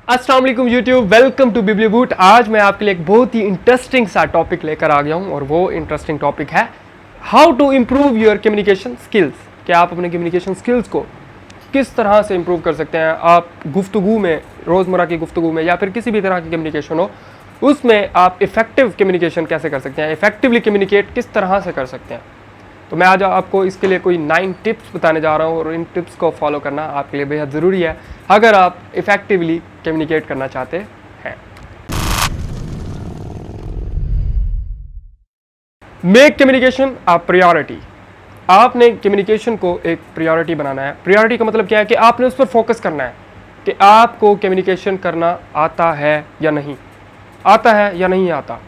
अस्सलाम वालेकुम YouTube, welcome to बिबली boot. आज मैं आपके लिए एक बहुत ही इंटरेस्टिंग सा टॉपिक लेकर आ गया हूँ और वो इंटरेस्टिंग टॉपिक है how to improve your communication skills. कि आप अपने कम्युनिकेशन स्किल्स को किस तरह से इम्प्रूव कर सकते हैं। आप गुफ्तगू में, रोज़मर्रा की गुफ्तगू में या फिर किसी भी तरह की कम्युनिकेशन हो, उसमें आप इफेक्टिव कम्युनिकेशन कैसे कर सकते हैं, इफेक्टिवली कम्युनिकेट किस तरह से कर सकते हैं। तो मैं आज आपको इसके लिए कोई 9 टिप्स बताने जा रहा हूँ और इन टिप्स को फॉलो करना आपके लिए बेहद ज़रूरी है अगर आप इफ़ेक्टिवली कम्युनिकेट करना चाहते हैं। Make communication a priority. आपने कम्युनिकेशन को एक प्रायोरिटी बनाना है। प्रायोरिटी का मतलब क्या है कि आपने उस पर फोकस करना है कि आपको कम्युनिकेशन करना आता है या नहीं, आता है या नहीं आता।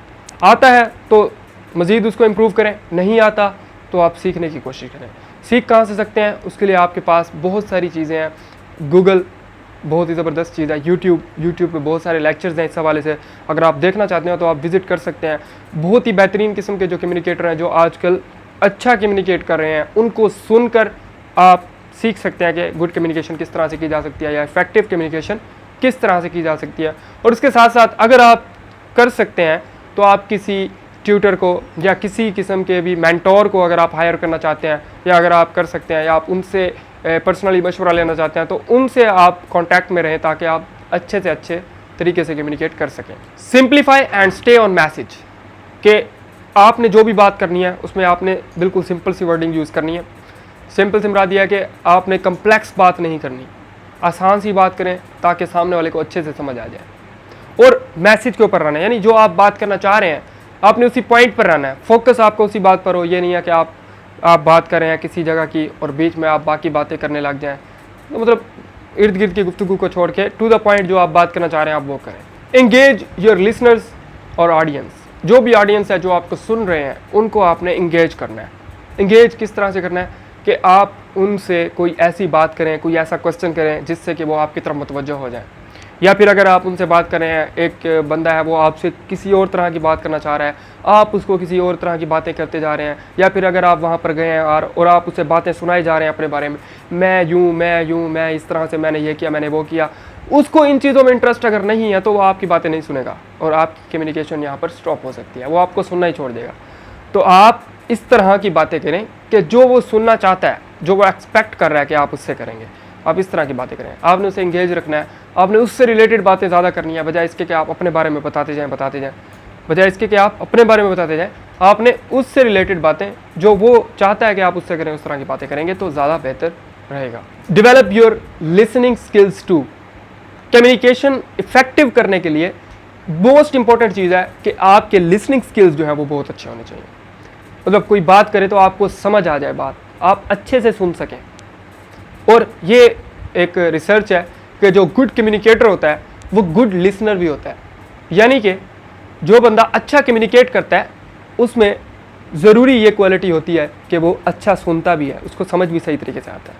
आता है तो मज़ीद उसको इम्प्रूव करें, नहीं आता तो आप सीखने की कोशिश करें। सीख कहाँ से सकते हैं, उसके लिए आपके पास बहुत सारी चीज़ें हैं। गूगल बहुत ही ज़बरदस्त चीज़ है। यूट्यूब पे बहुत सारे लेक्चर्स हैं इस हवाले से। अगर आप देखना चाहते हो तो आप विज़िट कर सकते हैं। बहुत ही बेहतरीन किस्म के जो कम्युनिकेटर हैं, जो आजकल अच्छा कम्युनिकेट कर रहे हैं, उनको सुनकर आप सीख सकते हैं कि गुड कम्युनिकेशन किस तरह से की जा सकती है या इफ़ेक्टिव कम्युनिकेशन किस तरह से की जा सकती है। और उसके साथ साथ अगर आप कर सकते हैं तो आप किसी ट्यूटर को या किसी किस्म के भी मेंटोर को अगर आप हायर करना चाहते हैं, या अगर आप कर सकते हैं या आप उनसे पर्सनली मशवरा लेना चाहते हैं, तो उनसे आप कांटेक्ट में रहें ताकि आप अच्छे से अच्छे तरीके से कम्युनिकेट कर सकें। Simplify and stay on message. कि आपने जो भी बात करनी है उसमें आपने बिल्कुल सिंपल सी वर्डिंग यूज़ करनी है। सिंपल से मुराद यह है कि आपने कम्प्लेक्स बात नहीं करनी, आसान सी बात करें ताकि सामने वाले को अच्छे से समझ आ जाए। और मैसेज के ऊपर रहना है, यानी जो आप बात करना चाह रहे हैं आपने उसी पॉइंट पर रहना है। फोकस आपको उसी बात पर हो। ये नहीं है कि आप बात कर रहे हैं किसी जगह की और बीच में आप बाकी बातें करने लग जाएं। तो मतलब इर्द गिर्द की गुफ्तगू को छोड़ के टू द पॉइंट जो आप बात करना चाह रहे हैं आप वो करें। एंगेज योर लिसनर्स और ऑडियंस। जो भी ऑडियंस है जो आपको सुन रहे हैं उनको आपने इंगेज करना है। इंगेज किस तरह से करना है कि आप उनसे कोई ऐसी बात करें, कोई ऐसा क्वेश्चन करें जिससे कि वो आपकी तरफ मुतवज्जो हो जाए। या फिर अगर आप उनसे बात कर रहे हैं, एक बंदा है वो आपसे किसी और तरह की बात करना चाह रहा है, आप उसको किसी और तरह की बातें करते जा रहे हैं। या फिर अगर आप वहाँ पर गए हैं और आप उसे बातें सुनाए जा रहे हैं अपने बारे में, मैं इस तरह से, मैंने ये किया, मैंने वो किया, उसको इन चीज़ों में इंटरेस्ट अगर नहीं है तो वो आपकी बातें नहीं सुनेगा और आपकी कम्युनिकेशन यहाँ पर स्टॉप हो सकती है, वो आपको सुनना ही छोड़ देगा। तो आप इस तरह की बातें करें कि जो वो सुनना चाहता है, जो वो एक्सपेक्ट कर रहा है कि आप उससे करेंगे, आप इस तरह की बातें करें। आपने उसे इंगेज रखना है, आपने उससे रिलेटेड बातें ज़्यादा करनी है, बजाय इसके कि आप अपने बारे में बताते जाएं। बजाय इसके कि आप अपने बारे में बताते जाएं, आपने उससे रिलेटेड बातें जो वो चाहता है कि आप उससे करें, उस तरह की बातें करेंगे तो ज़्यादा बेहतर रहेगा। Develop your listening skills too. Communication effective करने के लिए मोस्ट इंपॉर्टेंट चीज़ है कि आपके लिसनिंग स्किल्स जो है वो बहुत अच्छे होने चाहिए। मतलब कोई बात करे तो आपको समझ आ जाए बात, आप अच्छे से सुन सकें। और ये एक रिसर्च है कि जो गुड कम्युनिकेटर होता है वो गुड लिसनर भी होता है। यानी कि जो बंदा अच्छा कम्युनिकेट करता है उसमें ज़रूरी ये क्वालिटी होती है कि वो अच्छा सुनता भी है, उसको समझ भी सही तरीके से आता है।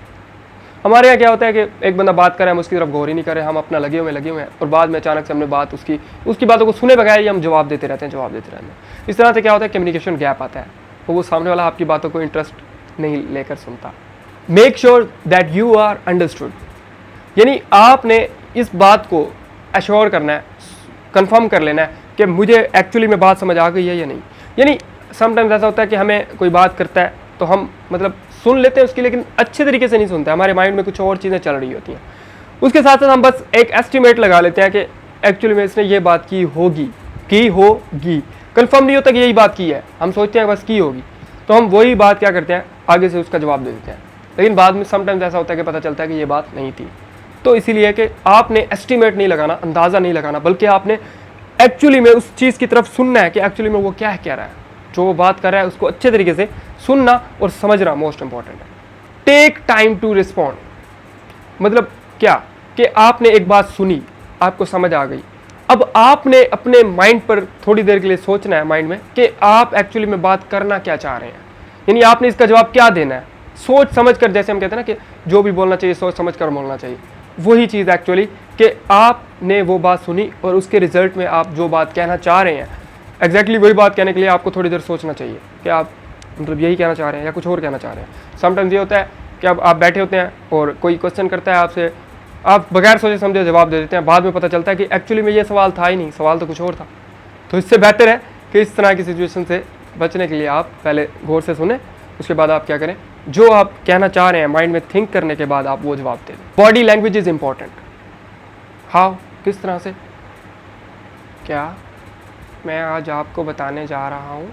हमारे यहाँ क्या होता है कि एक बंदा बात कर रहा है, हम उसकी तरफ गौर ही नहीं कर रहे, हम अपना लगे हुए हैं और बाद में अचानक से हमने बात उसकी बातों को सुने बगैर ही हम जवाब देते रहते हैं। इस तरह से क्या होता है, कम्युनिकेशन गैप आता है, तो वो सामने वाला आपकी बातों को इंटरेस्ट नहीं लेकर सुनता। Make sure that you are understood. यानी आपने इस बात को एश्योर करना है, कंफर्म कर लेना है कि मुझे एक्चुअली में बात समझ आ गई है या नहीं। यानी समटाइम्स ऐसा होता है कि हमें कोई बात करता है तो हम मतलब सुन लेते हैं उसकी, लेकिन अच्छे तरीके से नहीं सुनते, हमारे माइंड में कुछ और चीज़ें चल रही होती हैं। उसके साथ साथ हम बस एक एस्टिमेट लगा लेते हैं कि एक्चुअली में इसने ये बात की होगी। कंफर्म नहीं होता कि यही बात की है, हम सोचते हैं बस की होगी, तो हम वही बात क्या करते हैं, आगे से उसका जवाब दे देते हैं। लेकिन बाद में समटाइम्स ऐसा होता है कि पता चलता है कि ये बात नहीं थी। तो इसीलिए कि आपने एस्टिमेट नहीं लगाना, अंदाज़ा नहीं लगाना, बल्कि आपने एक्चुअली में उस चीज़ की तरफ सुनना है कि एक्चुअली में वो क्या कह रहा है, जो वो बात कर रहा है उसको अच्छे तरीके से सुनना और समझना मोस्ट इंपॉर्टेंट है। Take time to respond. मतलब क्या कि आपने एक बात सुनी, आपको समझ आ गई, अब आपने अपने माइंड पर थोड़ी देर के लिए सोचना है माइंड में कि आप एक्चुअली में बात करना क्या चाह रहे हैं, यानी आपने इसका जवाब क्या देना है। सोच समझ कर, जैसे हम कहते हैं ना कि जो भी बोलना चाहिए सोच समझ कर बोलना चाहिए, वही चीज़ एक्चुअली कि आपने वो बात सुनी और उसके रिजल्ट में आप जो बात कहना चाह रहे हैं एग्जैक्टली वही बात कहने के लिए आपको थोड़ी देर सोचना चाहिए कि आप मतलब यही कहना चाह रहे हैं या कुछ और कहना चाह रहे हैं। समटाइम्स ये होता है कि अब आप बैठे होते हैं और कोई क्वेश्चन करता है आपसे आप बगैर सोचे समझे जवाब दे देते हैं, बाद में पता चलता है कि एक्चुअली में ये सवाल था ही नहीं, सवाल तो कुछ और था। तो इससे बेहतर है कि इस तरह की सिचुएशन से बचने के लिए आप पहले गौर से सुने, उसके बाद आप क्या करें, जो आप कहना चाह रहे हैं माइंड में थिंक करने के बाद आप वो जवाब दे दें। Body language is important. How, किस तरह से? क्या मैं आज आपको बताने जा रहा हूँ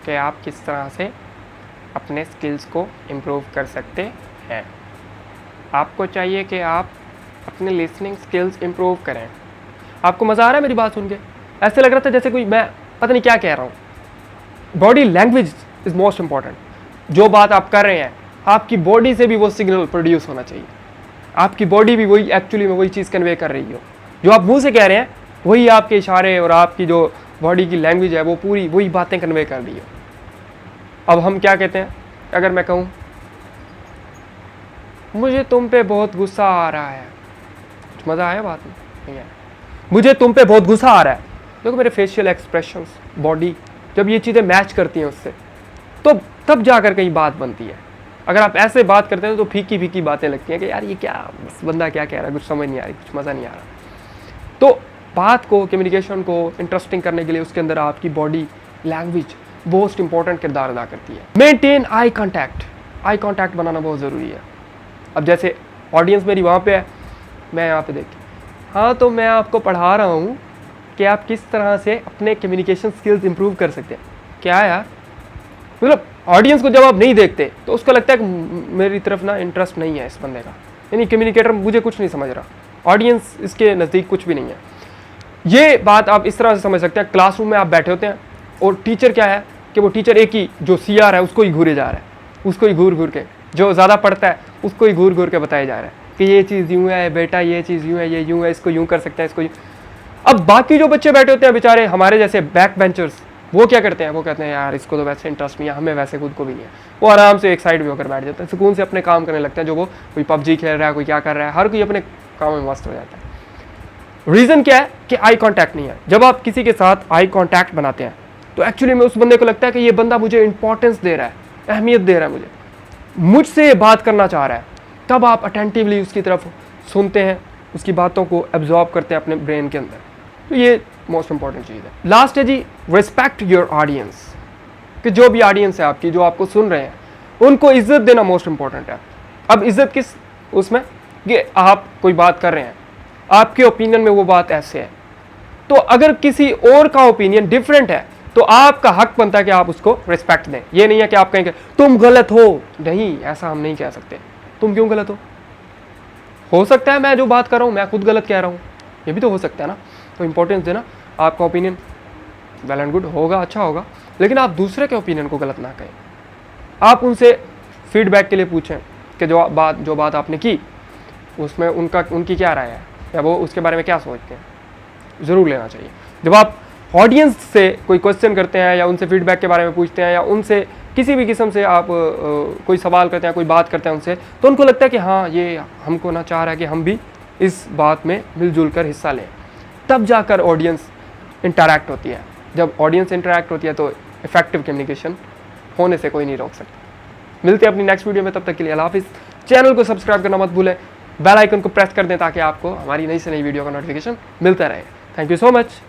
कि आप किस तरह से अपने स्किल्स को इम्प्रूव कर सकते हैं। आपको चाहिए कि आप अपने लिसनिंग स्किल्स इम्प्रूव करें। आपको मज़ा आ रहा है मेरी बात सुन के? ऐसे लग रहा था जैसे कोई मैं पता नहीं क्या कह रहा हूँ। Body language is most important. जो बात आप कर रहे हैं, आपकी बॉडी से भी वो सिग्नल प्रोड्यूस होना चाहिए। आपकी बॉडी भी वही एक्चुअली में वही चीज़ कन्वे कर रही हो। जो आप मुंह से कह रहे हैं वही आपके इशारे और आपकी जो बॉडी की लैंग्वेज है वो पूरी वही बातें कन्वे कर रही हो। अब हम क्या कहते हैं, अगर मैं कहूँ मुझे तुम पे बहुत गुस्सा आ रहा है, कुछ मज़ा आया बात में? नहीं आया। मुझे तुम पे बहुत गुस्सा आ रहा है, देखो मेरे फेशियल एक्सप्रेशंस, बॉडी जब ये चीज़ें मैच करती हैं उससे, तो तब जाकर कहीं बात बनती है। अगर आप ऐसे बात करते हैं तो फीकी फीकी बातें लगती हैं कि यार ये क्या बंदा क्या कह रहा है, कुछ समझ नहीं आ रही, कुछ मज़ा नहीं आ रहा। तो बात को, कम्युनिकेशन को इंटरेस्टिंग करने के लिए उसके अंदर आपकी बॉडी लैंग्वेज मोस्ट इंपॉर्टेंट किरदार अदा करती है। Maintain eye contact. Eye contact बनाना बहुत ज़रूरी है। अब जैसे ऑडियंस मेरी वहाँ पे है, मैं यहाँ पे देखी, हाँ तो मैं आपको पढ़ा रहा हूँ कि आप किस तरह से अपने कम्युनिकेशन स्किल्स इंप्रूव कर सकते हैं। क्या यार, मतलब ऑडियंस को जब आप नहीं देखते तो उसको लगता है कि मेरी तरफ ना इंटरेस्ट नहीं है इस बंदे का, यानी कम्युनिकेटर मुझे कुछ नहीं समझ रहा, ऑडियंस इसके नज़दीक कुछ भी नहीं है। ये बात आप इस तरह से समझ सकते हैं, क्लासरूम में आप बैठे होते हैं और टीचर क्या है कि वो टीचर एक ही जो CR है उसको ही घूरे जा रहा है, उसको ही घूर घूर के, जो ज़्यादा पढ़ता है उसको ही घूर घूर के बताया जा रहा है कि ये चीज़ यूँ है बेटा, ये चीज़ यूँ है, ये यूँ है, इसको यूँ कर सकते हैं, इसको यूँ। अब बाकी जो बच्चे बैठे होते हैं बेचारे हमारे जैसे बैक बेंचर्स, वो क्या करते हैं, वो कहते हैं यार इसको तो वैसे इंटरेस्ट नहीं है, हमें वैसे खुद को भी नहीं है। वो आराम से एक साइड में होकर बैठ जाते हैं, सुकून से अपने काम करने लगते हैं। जो वो कोई PUBG खेल रहा है, कोई क्या कर रहा है, हर कोई अपने काम में मस्त हो जाता है। रीज़न क्या है कि आई कॉन्टैक्ट नहीं है। जब आप किसी के साथ आई कॉन्टैक्ट बनाते हैं तो एक्चुअली में उस बंदे को लगता है कि ये बंदा मुझे इंपॉर्टेंस दे रहा है, अहमियत दे रहा है, मुझसे बात करना चाह रहा है। तब आप अटेंटिवली उसकी तरफ सुनते हैं, उसकी बातों को एब्जॉर्ब करते हैं अपने ब्रेन के अंदर। तो ये मोस्ट इंपॉर्टेंट चीज़ है। लास्ट है जी, रिस्पेक्ट योर ऑडियंस। कि जो भी ऑडियंस है आपकी, जो आपको सुन रहे हैं, उनको इज्जत देना मोस्ट इंपॉर्टेंट है। अब इज्जत किस उसमें कि आप कोई बात कर रहे हैं, आपके ओपिनियन में वो बात ऐसे है, तो अगर किसी और का ओपिनियन डिफरेंट है तो आपका हक बनता है कि आप उसको रिस्पेक्ट दें। ये नहीं है कि आप कहेंगे तुम गलत हो, नहीं, ऐसा हम नहीं कह सकते। तुम क्यों गलत हो सकता है मैं जो बात कर रहा हूँ मैं खुद गलत कह रहा हूँ, ये भी तो हो सकता है ना। तो इंपॉर्टेंस देना, आपका ओपिनियन वेल एंड गुड होगा, अच्छा होगा, लेकिन आप दूसरे के ओपिनियन को गलत ना कहें। आप उनसे फीडबैक के लिए पूछें कि जो बात आपने की उसमें उनकी क्या राय है, या वो उसके बारे में क्या सोचते हैं, ज़रूर लेना चाहिए। जब आप ऑडियंस से कोई क्वेश्चन करते हैं या उनसे फीडबैक के बारे में पूछते हैं या उनसे किसी भी किस्म से आप कोई सवाल करते हैं, कोई बात करते हैं उनसे, तो उनको लगता है कि हाँ ये हमको ना चाह रहा है कि हम भी इस बात में मिलजुल कर हिस्सा लें, तब जाकर ऑडियंस इंटरैक्ट होती है। जब ऑडियंस इंटरैक्ट होती है तो इफेक्टिव कम्युनिकेशन होने से कोई नहीं रोक सकता। मिलते हैं अपनी नेक्स्ट वीडियो में, तब तक के लिए अल्लाह हाफिज़। चैनल को सब्सक्राइब करना मत भूलें, बेल आइकन को प्रेस कर दें ताकि आपको हमारी नई से नई वीडियो का नोटिफिकेशन मिलता रहे। Thank you so much.